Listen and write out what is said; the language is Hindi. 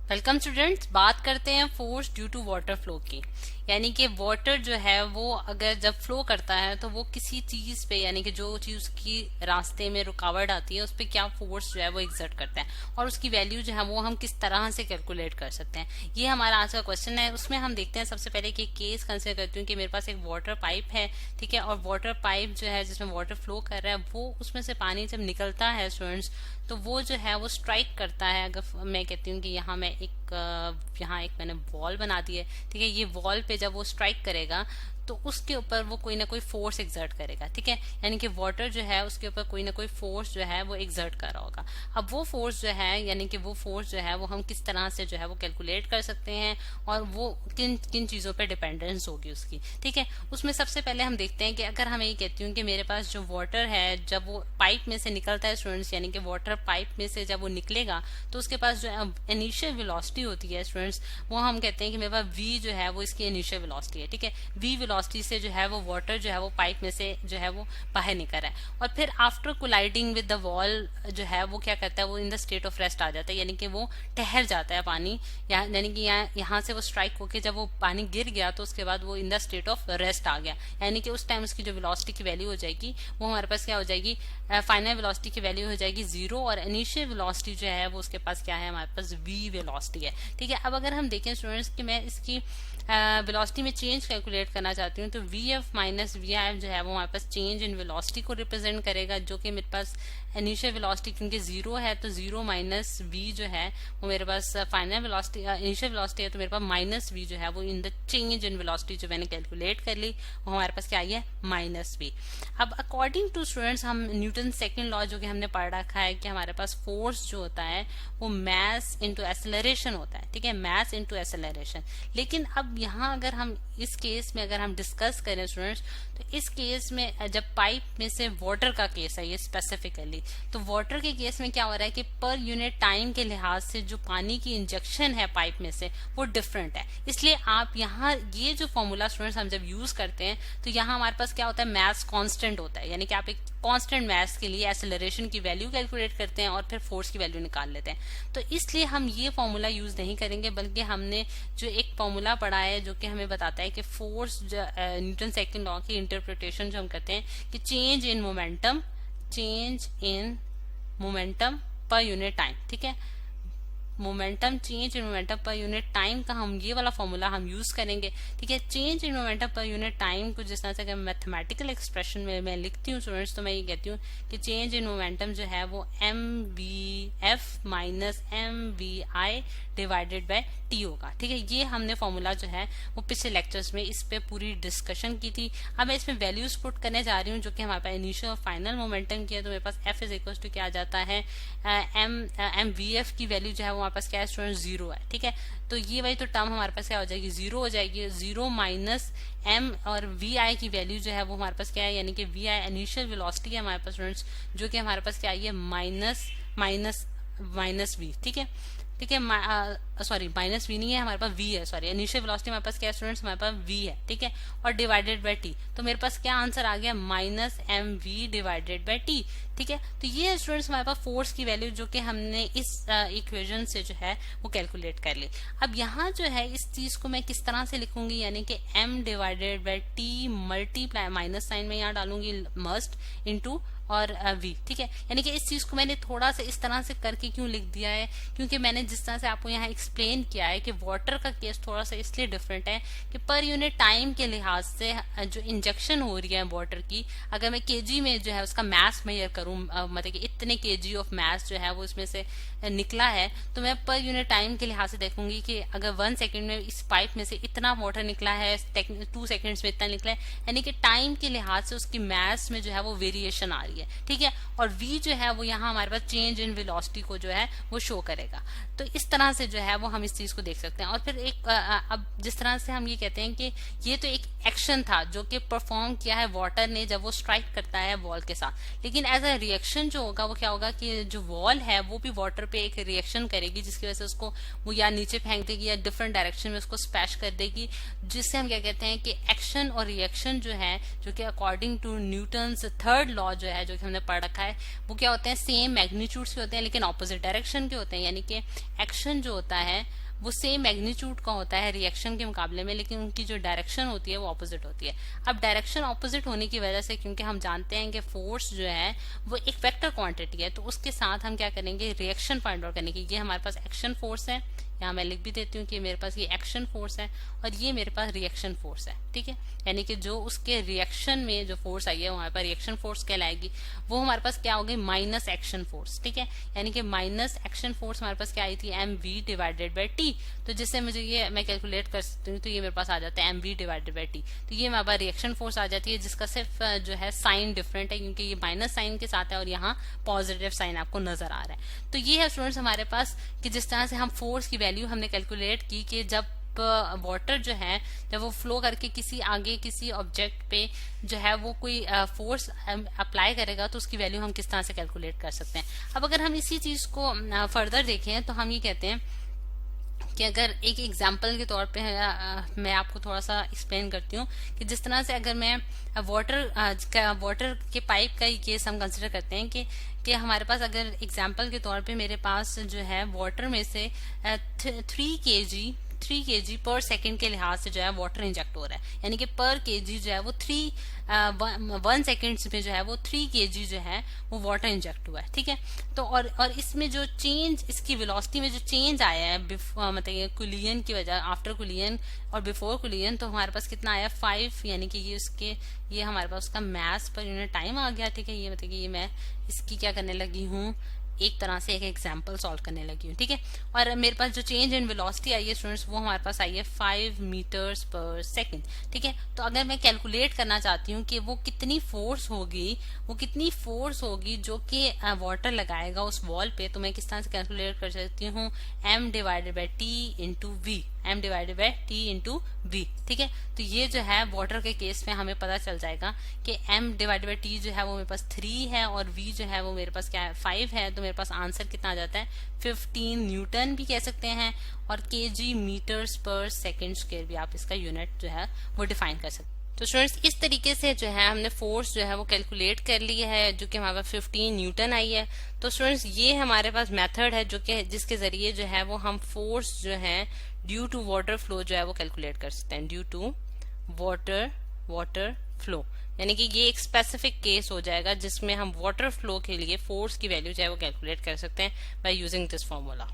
Welcome students. बात करते हैं force due to water flow की। यानी कि वाटर जो है वो अगर जब फ्लो करता है तो वो किसी चीज पे, यानी कि जो चीज की रास्ते में रुकावट आती है उस पर क्या फोर्स जो है वो एग्जर्ट करता है और उसकी वैल्यू जो है वो हम किस तरह से कैलकुलेट कर सकते हैं, ये हमारा आज का क्वेश्चन है। उसमें हम देखते हैं सबसे पहले कि केस कंसिडर करती हूँ कि मेरे पास एक वाटर पाइप है, ठीक है, और वाटर पाइप जो है जिसमें वाटर फ्लो कर रहा है वो उसमें से पानी जब निकलता है स्टूडेंट्स तो वो जो है वो स्ट्राइक करता है। अगर मैं कहती हूँ कि यहाँ मैं यहाँ एक मैंने वॉल बना दी है, ठीक है, ये वॉल पे जब वो स्ट्राइक करेगा तो उसके ऊपर वो कोई ना कोई फोर्स एक्सर्ट करेगा, ठीक है, यानी कि वाटर जो है उसके ऊपर कोई ना कोई फोर्स जो है वो एक्सर्ट कर रहा होगा। अब वो फोर्स जो है, यानी कि वो फोर्स जो है वो हम किस तरह से जो है वो कैलकुलेट कर सकते हैं और वो किन किन चीजों पे डिपेंडेंस होगी उसकी, ठीक है। उसमें सबसे पहले हम देखते हैं कि अगर हम ये कहती हूँ कि मेरे पास जो वाटर है जब वो पाइप में से निकलता है स्टूडेंट्स, यानी कि वाटर पाइप में से जब वो निकलेगा तो उसके पास जो इनिशियल वेलोसिटी होती है स्टूडेंट्स, वो हम कहते हैं कि मेरे पास v जो है वो इसकी इनिशियल वेलोसिटी है, ठीक है। v वेलोसिटी से जो है वो वाटर जो है वो पाइप में से जो है वो बाहर निकल रहा है और फिर after colliding with the wall जो है वो क्या करता है, वो in the state of rest आ जाता है, यानी कि वो ठहर जाता है पानी, यानी कि यहाँ से वो स्ट्राइक होके जब वो पानी गिर गया तो उसके बाद वो in the state of rest आ गया, यानी कि उस टाइम उसकी जो वेलोसिटी की वैल्यू हो जाएगी वो हमारे पास क्या हो जाएगी, फाइनल वेलोसिटी की वैल्यू हो जाएगी 0 और इनिशियल वेलोसिटी जो है वो उसके पास क्या है, हमारे पास v वेलोसिटी है, ठीक है। अब अगर हम देखें स्टूडेंट्स कि मैं इसकी वेलोसिटी में चेंज कैलकुलेट करना चाहती हूँ तो vf माइनस vi जो है वो हमारे पास चेंज इन वेलोसिटी को रिप्रेजेंट करेगा, जो कि मेरे पास इनिशियल वेलोसिटी क्योंकि 0 है तो 0 माइनस v जो है वो मेरे पास फाइनल वेलोसिटी, इनिशियल वेलोसिटी है तो मेरे पास माइनस v जो है वो in the change in velocity जो मैंने कैलकुलेट कर ली वो हमारे पास क्या आई है, माइनस v। अब अकॉर्डिंग टू स्टूडेंट्स हम न्यूटन सेकेंड लॉ जो कि हमने पढ़ रखा है कि हमारे पास फोर्स जो होता है वो मैस इंटू एक्सेलरेशन होता है, ठीक है, मैस इंटू एक्सेलरेशन। लेकिन अब यहाँ अगर हम इस केस में अगर हम डिस्कस करें स्टूडेंट्स तो इस केस में जब पाइप में से वाटर का केस है ये स्पेसिफिकली, तो वाटर के केस में क्या हो रहा है कि पर यूनिट टाइम के लिहाज से जो पानी की इंजेक्शन है पाइप में से वो डिफरेंट है, इसलिए आप यहाँ ये जो फॉर्मूला स्टूडेंट्स हम जब यूज करते हैं तो यहाँ हमारे पास क्या होता है, मैस कांस्टेंट होता है, यानी कि आप एक कांस्टेंट मैस के लिए एक्सेलरेशन की वैल्यू कैलकुलेट करते हैं और फिर फोर्स की वैल्यू निकाल लेते हैं। तो इसलिए हम ये फॉर्मूला यूज नहीं करेंगे, बल्कि हमने जो एक फॉर्मूला पढ़ा है जो कि हमें बताता है कि फोर्स न्यूटन सेकंड लॉ की इंटरप्रिटेशन जो हम करते हैं कि change in momentum per unit time, ठीक है, momentum change in momentum per unit time का हम ये वाला फॉर्मूला हम यूज करेंगे, ठीक है। Change in momentum per unit time को जिस तरह से अगर मैथमेटिकल एक्सप्रेशन में मैं लिखती हूँ स्टूडेंट्स तो मैं ये कहती हूँ कि चेंज इन मोमेंटम जो है वो mvf minus mvi divided by t होगा, ठीक है। ये हमने फॉर्मूला जो है वो पिछले लेक्चर्स में इस पे पूरी डिस्कशन की थी। अब मैं इसमें वैल्यूज पुट करने जा रही हूँ जो कि हमारे पास इनिशियल और फाइनल मोमेंटम की है, तो मेरे पास f इज इक्वल टू क्या आ जाता है, mvf की वैल्यू जो है वो हमारे पास क्या है स्टूडेंट, 0 है, ठीक है। तो ये वही तो टर्म हमारे पास क्या हो जाएगी, 0 हो जाएगी, 0 माइनस m और vi की वैल्यू जो है वो हमारे पास क्या है, यानी कि vi इनिशियल वेलोसिटी है हमारे पास स्टूडेंट्स, जो कि हमारे पास क्या आई है, माइनस v, ठीक है, ठीक है, सॉरी माइनस v नहीं है हमारे पास v है, सॉरी इनिशियल वेलोसिटी हमारे पास क्या है स्टूडेंट्स, हमारे पास v है, ठीक है, और डिवाइडेड बाय t, तो मेरे पास क्या आंसर आ गया, minus mv divided by t, ठीक है। तो ये स्टूडेंट्स हमारे पास फोर्स की वैल्यू जो कि हमने इस इक्वेशन से जो है वो कैलकुलेट कर ली। अब यहाँ जो है इस चीज को मैं किस तरह से लिखूंगी, यानी कि m divided by t multiply, minus sign में यहाँ डालूंगी मस्ट इंटू और v, ठीक है, यानी कि इस चीज को मैंने थोड़ा सा इस तरह से करके क्यों लिख दिया है, क्योंकि मैंने जिस तरह से आपको यहाँ एक्सप्लेन किया है कि वाटर का केस थोड़ा सा इसलिए डिफरेंट है कि पर यूनिट टाइम के लिहाज से जो इंजेक्शन हो रही है वाटर की, अगर मैं केजी में जो है उसका मैस मेजर करूं, मतलब कि इतने केजी ऑफ मैस जो है वो इसमें से निकला है, तो मैं पर यूनिट टाइम के लिहाज से देखूंगी कि अगर 1 सेकंड में इस पाइप में से इतना वाटर निकला है, 2 सेकंड्स में इतना निकला है, यानी कि टाइम के लिहाज से उसकी मैस में जो है वो वेरिएशन आ रही है, ठीक है। और v जो है वो यहाँ हमारे पास चेंज इन वेलोसिटी को जो है वो शो करेगा। तो इस तरह से जो है वो हम इस चीज को देख सकते हैं। और फिर एक अब जिस तरह से हम ये कहते हैं कि ये तो एक एक्शन था जो कि परफॉर्म किया है वाटर ने जब वो स्ट्राइक करता है वॉल के साथ, लेकिन एज अ रिएक्शन जो होगा वो क्या होगा कि जो वॉल है वो भी वाटर पे एक रिएक्शन करेगी, जिसकी वजह से उसको वो या नीचे फेंक देगी या डिफरेंट डायरेक्शन में उसको स्पैश कर देगी, जिससे हम क्या कहते हैं कि एक्शन और रिएक्शन जो है, जो कि according to Newton's third law जो है है जो कि हमने पढ़ रखा है, वो क्या होते हैं, सेम मैग्नीट्यूड्स के होते हैं लेकिन ऑपोजिट डायरेक्शन के होते हैं। यानी कि एक्शन जो होता है वो सेम मैग्नीट्यूड का होता है रिएक्शन के मुकाबले में, लेकिन उनकी जो डायरेक्शन होती है वो ऑपोजिट होती है। अब डायरेक्शन ऑपोजिट होने की वजह से, क्योंकि हम जानते हैं कि फोर्स जो है वो एक वेक्टर क्वांटिटी है, तो उसके साथ हम क्या करेंगे, रिएक्शन फाइंड आउट करने की। ये हमारे पास एक्शन फोर्स है, यहाँ मैं लिख भी देती हूँ कि मेरे पास ये एक्शन फोर्स है और ये मेरे पास रिएक्शन फोर्स है। ठीक है, यानी कि जो उसके रिएक्शन में जो फोर्स आई है वो हमारे पास रिएक्शन फोर्स कहलाएगी, वो हमारे पास क्या होगी, माइनस एक्शन फोर्स। ठीक है, यानी कि माइनस एक्शन फोर्स हमारे पास क्या आई थी, M V divided by T. तो जिससे मुझे ये मैं कैलकुलेट कर सकती हूँ, तो ये मेरे पास आ जाता है M V divided by T. तो ये हमारे पास रिएक्शन फोर्स आ जाती है, जिसका सिर्फ जो है साइन डिफरेंट है, क्योंकि ये माइनस साइन के साथ है और यहाँ पॉजिटिव साइन आपको नजर आ रहा है। तो ये है स्टूडेंट्स हमारे पास कि जिस तरह से हम फोर्स की वैल्यू हमने कैलकुलेट की कि जब वाटर जो है जब वो फ्लो करके किसी आगे किसी ऑब्जेक्ट पे जो है वो कोई फोर्स अप्लाई करेगा, तो उसकी वैल्यू हम किस तरह से कैलकुलेट कर सकते हैं। अब अगर हम इसी चीज को फर्दर देखें तो हम ये कहते हैं कि अगर एक एग्जाम्पल के तौर पे मैं आपको थोड़ा सा एक्सप्लेन करती हूँ कि जिस तरह से अगर मैं वाटर के पाइप का ही केस हम कंसिडर करते हैं कि हमारे पास अगर एग्जाम्पल के तौर पे मेरे पास जो है वाटर में से 3 kg पर सेकेंड के लिहाज से जो है वाटर इंजेक्ट हो रहा है, यानी कि पर केजी जो है वो 1 सेकेंड्स में जो है वो 3 kg जो है वो वाटर इंजेक्ट हुआ है। ठीक है, तो और इसमें जो चेंज, इसकी वेलोसिटी में जो चेंज आया है मतलब कुलियन की वजह, आफ्टर कुलियन और बिफोर कुलियन, तो हमारे पास कितना आया 5, यानी कि ये हमारे पास उसका मास पर यूनिट टाइम आ गया। ठीक है, ये मतलब ये मैं इसकी क्या करने लगी हूँ, एक तरह से एक एग्जाम्पल सॉल्व करने लगी हूँ। ठीक है, और मेरे पास जो चेंज इन वेलोसिटी आई है स्टूडेंट्स, वो हमारे पास आई है 5 मीटर्स पर सेकेंड। ठीक है, तो अगर मैं कैलकुलेट करना चाहती हूँ कि वो कितनी फोर्स होगी जो कि वाटर लगाएगा उस वॉल पे, तो मैं किस तरह से कैलकुलेट कर सकती हूँ, m divided by T into V, m divided by T into V. ठीक है, तो ये जो है वाटर के केस में हमें पता चल जाएगा कि m डिवाइडेड बाई टी जो है वो मेरे पास 3 है और v जो है वो मेरे पास क्या है 5 है। तो मेरे पास आंसर कितना आ जाता है 15 न्यूटन भी कह सकते हैं, और kg मीटर्स पर सेकेंड स्क्वायर भी आप इसका यूनिट जो है वो डिफाइन कर सकते हैं। तो स्टूडेंट्स इस तरीके से जो है हमने फोर्स जो है वो कैलकुलेट कर ली है, जो कि हमारे पास 15 न्यूटन आई है। तो स्टूडेंट्स ये हमारे पास मेथड है जो कि जिसके जरिए जो है वो हम फोर्स जो है ड्यू टू वाटर फ्लो जो है वो कैलकुलेट कर सकते हैं, ड्यू टू वाटर फ्लो। यानी कि ये एक स्पेसिफिक केस हो जाएगा जिसमें हम वाटर फ्लो के लिए फोर्स की वैल्यू जो है वो कैलकुलेट कर सकते हैं बाय यूजिंग दिस फॉर्मूला।